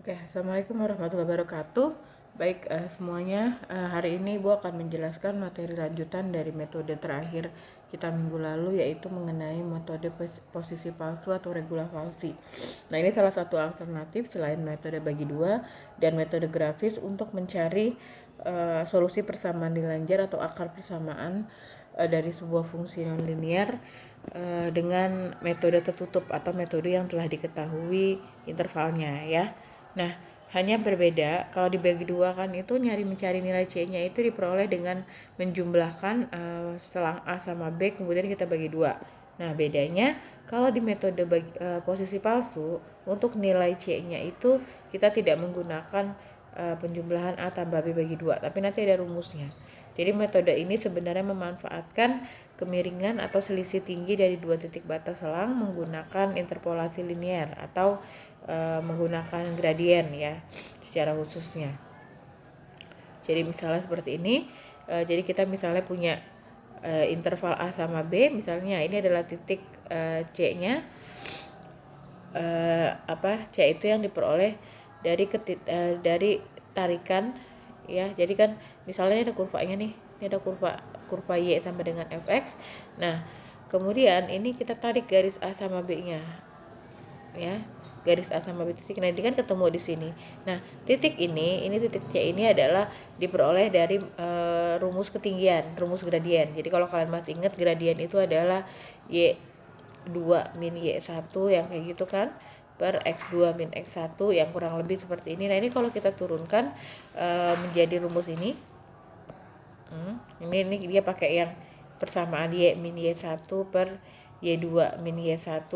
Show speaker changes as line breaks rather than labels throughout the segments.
Oke, Assalamualaikum warahmatullahi wabarakatuh. Baik, semuanya, hari ini Bu akan menjelaskan materi lanjutan dari metode terakhir kita minggu lalu, yaitu mengenai metode posisi palsu atau regula falsi. Nah, ini salah satu alternatif selain metode bagi dua dan metode grafis untuk mencari solusi persamaan nilai atau akar persamaan dari sebuah fungsi nonlinear dengan metode tertutup atau metode yang telah diketahui intervalnya ya. Nah, hanya berbeda kalau dibagi dua kan itu mencari nilai C-nya itu diperoleh dengan menjumlahkan selang A sama B, kemudian kita bagi dua. Nah, bedanya kalau di metode posisi palsu, untuk nilai C-nya itu kita tidak menggunakan penjumlahan A tambah B bagi dua, tapi nanti ada rumusnya. Jadi metode ini sebenarnya memanfaatkan kemiringan atau selisih tinggi dari dua titik batas selang menggunakan interpolasi linear atau menggunakan gradien ya secara khususnya. Jadi misalnya seperti ini, jadi kita misalnya punya interval A sama B, misalnya ini adalah titik C-nya, C itu yang diperoleh dari tarikan ya. Jadi kan misalnya ada kurvanya nih, ini ada kurva Y sama dengan fx. Nah, kemudian ini kita tarik garis A sama B-nya ya, garis A sama B titik. Nah, ini kan ketemu di sini. Nah, titik ini titik C ini adalah diperoleh dari rumus ketinggian, rumus gradien. Jadi kalau kalian masih ingat, gradien itu adalah Y2 min Y1 yang kayak gitu kan, per X2 min X1 yang kurang lebih seperti ini. Nah, ini kalau kita turunkan menjadi rumus ini, ini dia pakai yang persamaan Y min Y1 per Y2 min Y1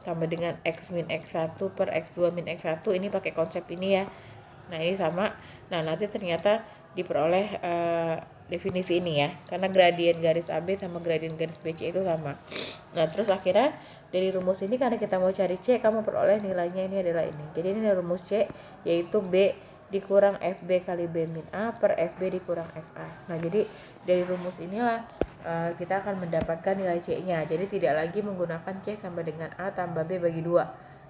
sama dengan X min X1 per X2 min X1, ini pakai konsep ini ya. Nah, ini sama. Nah, nanti ternyata diperoleh definisi ini ya, karena gradien garis AB sama gradien garis BC itu sama. Nah, terus akhirnya dari rumus ini, karena kita mau cari C, kamu peroleh nilainya ini adalah ini. Jadi ini rumus C, yaitu B dikurang FB kali B min A per FB dikurang FA. Nah, jadi dari rumus inilah kita akan mendapatkan nilai C-nya. Jadi tidak lagi menggunakan C sama dengan A tambah B bagi 2.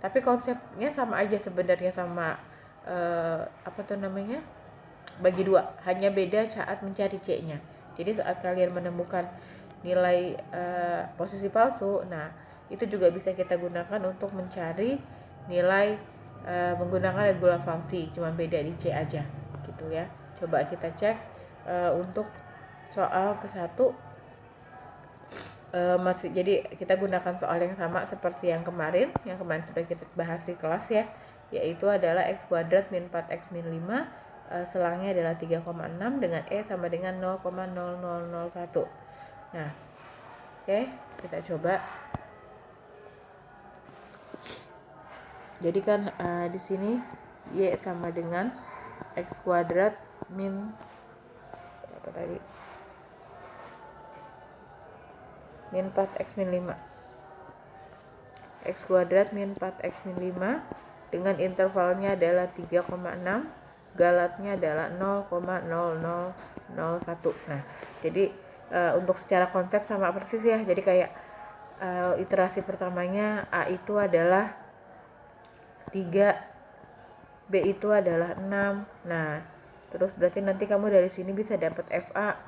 Tapi konsepnya sama aja sebenarnya, sama bagi 2. Hanya beda saat mencari C-nya. Jadi saat kalian menemukan nilai posisi palsu, nah itu juga bisa kita gunakan untuk mencari nilai menggunakan regula falsi, cuma beda di C aja gitu ya. Coba kita cek untuk soal ke-1. Jadi kita gunakan soal yang sama seperti yang kemarin sudah kita bahas di kelas ya, yaitu adalah X kuadrat min 4X min 5, selangnya adalah 3,6 dengan E sama dengan 0,0001. Nah, oke, kita coba. Jadi kan di sini Y sama dengan X kuadrat min min 4X min 5. X kuadrat min 4X min 5 dengan intervalnya adalah 3,6, galatnya adalah 0,0001. Nah, jadi untuk secara konsep sama persis ya. Jadi kayak iterasi pertamanya A itu adalah 3, B itu adalah 6. Nah, terus berarti nanti kamu dari sini bisa dapat FA,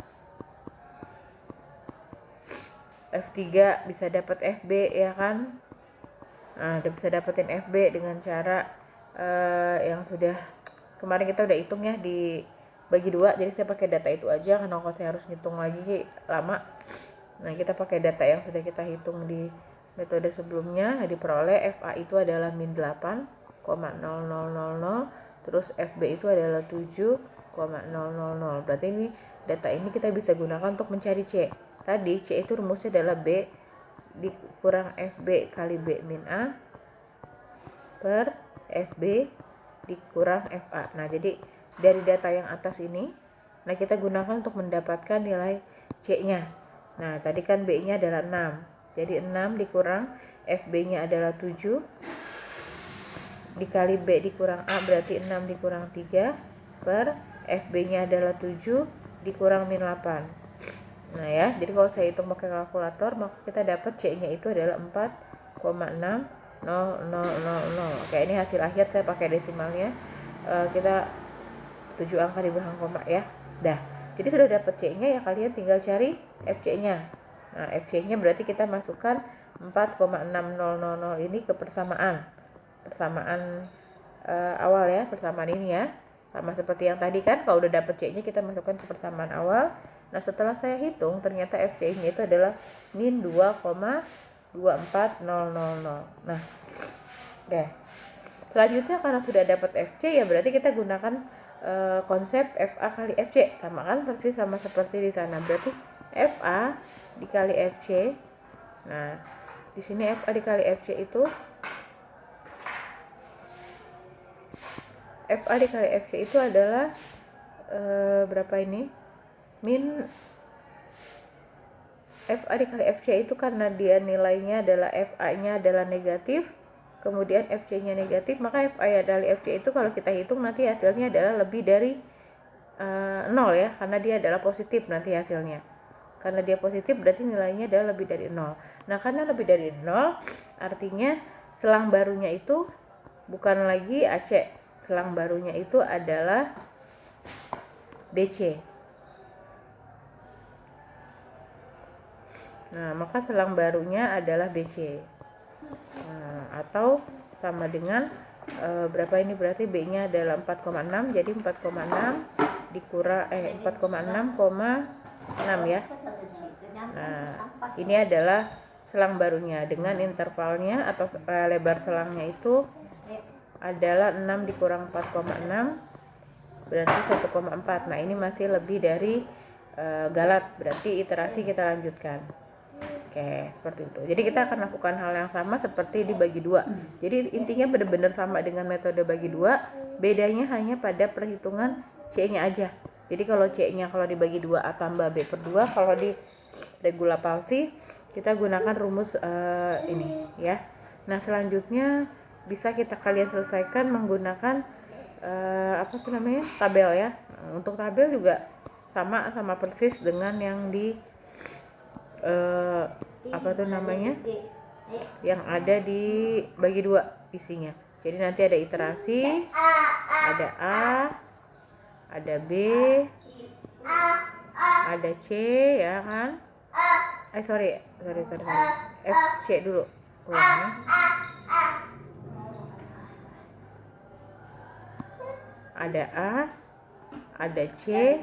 F3 bisa dapat FB ya kan. Nah, udah bisa dapetin FB dengan cara yang sudah kemarin kita udah hitung ya di bagi 2. Jadi saya pakai data itu aja karena kalau saya harus ngitung lagi lama. Nah, kita pakai data yang sudah kita hitung di metode sebelumnya. Nah, diperoleh FA itu adalah min 8,0000, terus FB itu adalah 7,000. Berarti ini data ini kita bisa gunakan untuk mencari C. Tadi C itu rumusnya adalah B dikurang FB kali B min A per FB dikurang FA. Nah, jadi dari data yang atas ini, nah kita gunakan untuk mendapatkan nilai C-nya. Nah, tadi kan B-nya adalah 6. Jadi 6 dikurang FB-nya adalah 7 dikali B dikurang A, berarti 6 dikurang 3 per FB-nya adalah 7 dikurang min 8. Nah ya, jadi kalau saya hitung pakai kalkulator, maka kita dapat C-nya itu adalah 4,60000. Oke, ini hasil akhir saya pakai desimalnya. kita 7 angka di belakang koma ya. Dah, jadi sudah dapat C-nya ya, kalian tinggal cari FC-nya. Nah, FC-nya berarti kita masukkan 4,6000 ini ke persamaan awal ya, persamaan ini ya. Sama seperti yang tadi kan, kalau udah dapet C-nya kita masukkan ke persamaan awal. Nah, setelah saya hitung ternyata FC-nya itu adalah min 2,24000. Nah, oke. Selanjutnya karena sudah dapat FC ya berarti kita gunakan konsep FA kali FC, sama kan, persis sama seperti di sana. Berarti FA dikali FC. Nah, di sini FA dikali FC itu adalah berapa ini? Min FA dikali FC itu karena dia nilainya adalah FA-nya adalah negatif, kemudian FC-nya negatif, maka FA dari FC itu kalau kita hitung nanti hasilnya adalah lebih dari 0 ya, karena dia adalah positif nanti hasilnya. Karena dia positif berarti nilainya adalah lebih dari 0. Nah, karena lebih dari 0 artinya selang barunya itu bukan lagi AC. Selang barunya itu adalah BC. Nah, maka selang barunya adalah BC. Nah, atau sama dengan berapa ini, berarti B-nya adalah 4,6, jadi 4,6 dikurang 4,6,6 ya. Nah, ini adalah selang barunya dengan intervalnya atau lebar selangnya itu adalah 6 dikurang 4,6 berarti 1,4. Nah, ini masih lebih dari galat, berarti iterasi kita lanjutkan. Oke, seperti itu. Jadi kita akan lakukan hal yang sama seperti di bagi 2. Jadi intinya benar-benar sama dengan metode bagi 2, bedanya hanya pada perhitungan C-nya aja. Jadi kalau C-nya kalau dibagi 2 A tambah B per 2, kalau di regula Palsi kita gunakan rumus ini ya. Nah, selanjutnya bisa kalian selesaikan menggunakan tabel ya. Untuk tabel juga sama persis dengan yang di yang ada di bagi 2 isinya. Jadi nanti ada iterasi, ada A, ada B, ada C ya kan. Sorry. FC dulu. Ada A, ada C,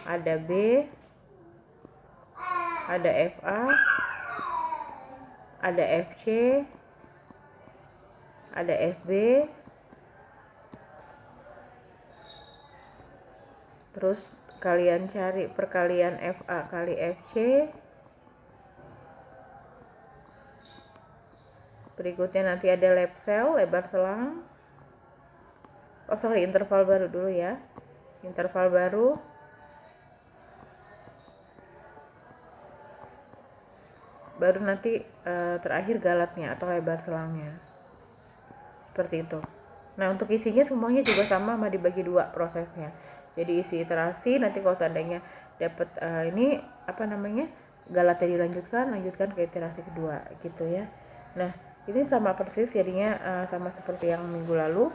ada B, ada FA, ada FC, ada FB, terus kalian cari perkalian FA kali FC. Berikutnya nanti ada lap cell, lebar selang. Interval baru dulu ya. Interval baru. Baru nanti terakhir galatnya atau lebar selangnya. Seperti itu. Nah, untuk isinya semuanya juga sama dibagi 2 prosesnya. Jadi isi iterasi, nanti kalau seandainya dapat galatnya lanjutkan ke iterasi kedua gitu ya. Nah, ini sama persis jadinya sama seperti yang minggu lalu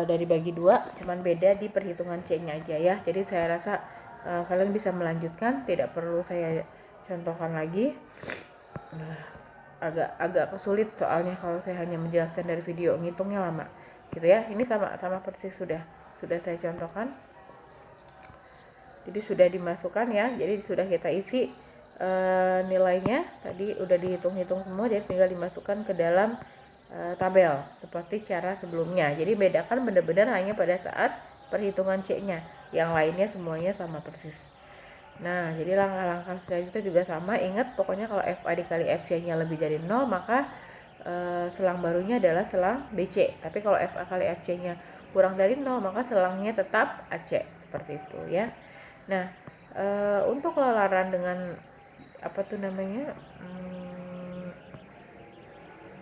dari bagi 2, cuman beda di perhitungan C-nya aja ya. Jadi saya rasa kalian bisa melanjutkan, tidak perlu saya contohkan lagi. Agak kesulit soalnya kalau saya hanya menjelaskan dari video, ngitungnya lama gitu ya. Ini sama persis sudah saya contohkan. Jadi sudah dimasukkan ya, jadi sudah kita isi nilainya tadi udah dihitung-hitung semua, jadi tinggal dimasukkan ke dalam tabel seperti cara sebelumnya. Jadi bedakan benar-benar hanya pada saat perhitungan C-nya, yang lainnya semuanya sama persis. Nah, jadi langkah-langkah selanjutnya juga sama. Ingat pokoknya kalau FA dikali FC-nya lebih dari 0, maka selang barunya adalah selang BC. Tapi kalau FA kali FC-nya kurang dari 0, maka selangnya tetap AC. Seperti itu ya. Nah, untuk lelaran dengan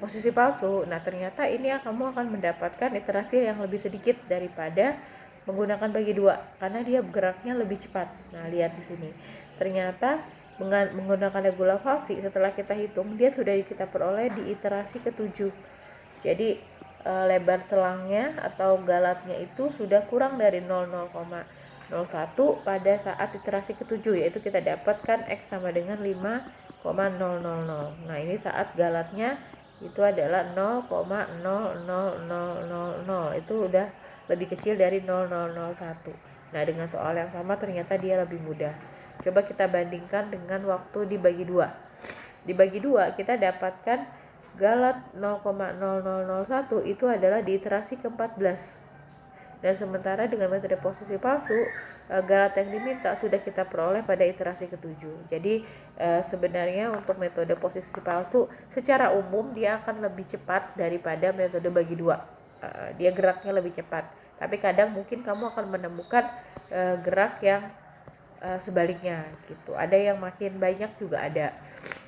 posisi palsu, nah ternyata ini kamu akan mendapatkan iterasi yang lebih sedikit daripada menggunakan bagi 2 karena dia bergeraknya lebih cepat. Nah, lihat di sini. Ternyata dengan menggunakan regula Palsi setelah kita hitung dia sudah kita peroleh di iterasi ke-7. Jadi lebar selangnya atau galatnya itu sudah kurang dari 0,01 pada saat iterasi ke-7, yaitu kita dapatkan X sama dengan 5,000. Nah, ini saat galatnya itu adalah 0,00000, itu udah lebih kecil dari 0001. Nah, dengan soal yang sama ternyata dia lebih mudah. Coba kita bandingkan dengan waktu dibagi 2. Dibagi 2 kita dapatkan galat 0,0001 itu adalah di iterasi ke-14. Dan sementara dengan metode posisi palsu, galat yang diminta sudah kita peroleh pada iterasi ke-7. Jadi sebenarnya untuk metode posisi palsu secara umum dia akan lebih cepat daripada metode bagi 2. Dia geraknya lebih cepat. Tapi kadang mungkin kamu akan menemukan gerak yang sebaliknya gitu. Ada yang makin banyak juga ada.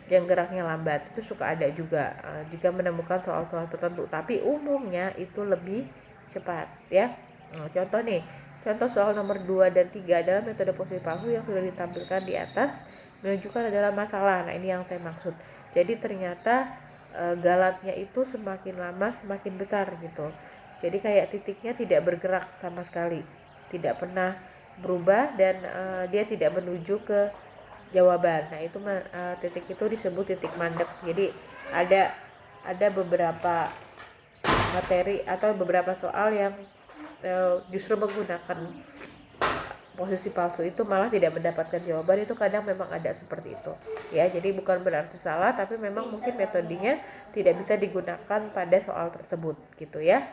Yang geraknya lambat itu suka ada juga jika menemukan soal-soal tertentu, tapi umumnya itu lebih cepat ya. Contoh soal nomor 2 dan 3 adalah metode posisi palsu yang sudah ditampilkan di atas menunjukkan adalah masalah. Nah, ini yang saya maksud. Jadi ternyata galatnya itu semakin lama semakin besar gitu. Jadi kayak titiknya tidak bergerak sama sekali, tidak pernah berubah, dan dia tidak menuju ke jawaban. Nah, itu titik itu disebut titik mandek. Jadi ada beberapa materi atau beberapa soal yang justru menggunakan posisi palsu itu malah tidak mendapatkan jawaban. Itu kadang memang ada seperti itu ya. Jadi bukan berarti salah, tapi memang mungkin metodenya tidak bisa digunakan pada soal tersebut gitu ya.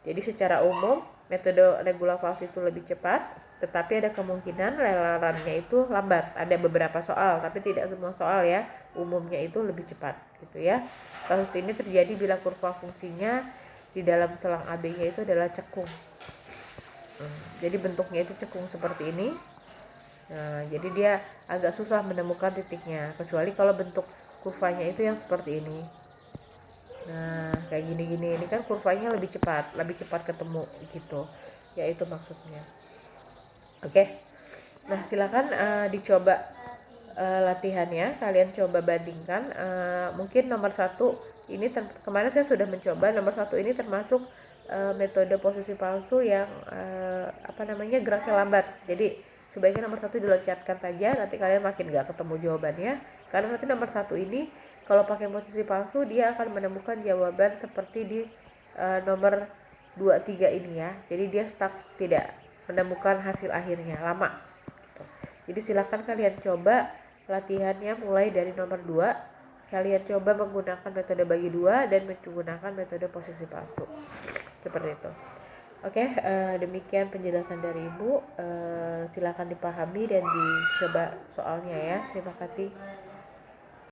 Jadi secara umum metode regula falsi itu lebih cepat, tetapi ada kemungkinan lelarannya itu lambat. Ada beberapa soal, tapi tidak semua soal ya. Umumnya itu lebih cepat gitu ya. Kasus ini terjadi bila kurva fungsinya di dalam selang AB-nya itu adalah cekung. Jadi bentuknya itu cekung seperti ini. Nah, jadi dia agak susah menemukan titiknya, kecuali kalau bentuk kurvanya itu yang seperti ini. Nah, kayak gini-gini, ini kan kurvanya lebih cepat ketemu gitu. Ya, itu maksudnya. Oke. Nah, silakan dicoba latihannya. Kalian coba bandingkan. Mungkin nomor 1 ini kemarin saya sudah mencoba. Nomor 1 ini termasuk metode posisi palsu yang geraknya lambat. Jadi sebaiknya nomor 1 diloncatkan saja. Nanti kalian makin gak ketemu jawabannya. Karena nanti nomor 1 ini kalau pakai posisi palsu dia akan menemukan jawaban seperti di nomor 2, 3 ini ya. Jadi dia stuck, tidak menemukan hasil akhirnya, lama gitu. Jadi silakan kalian coba latihannya mulai dari nomor 2. Kalian coba menggunakan metode bagi 2 dan menggunakan metode posisi palsu. Seperti itu. Oke, demikian penjelasan dari Ibu. Silakan dipahami dan dicoba soalnya ya. Terima kasih.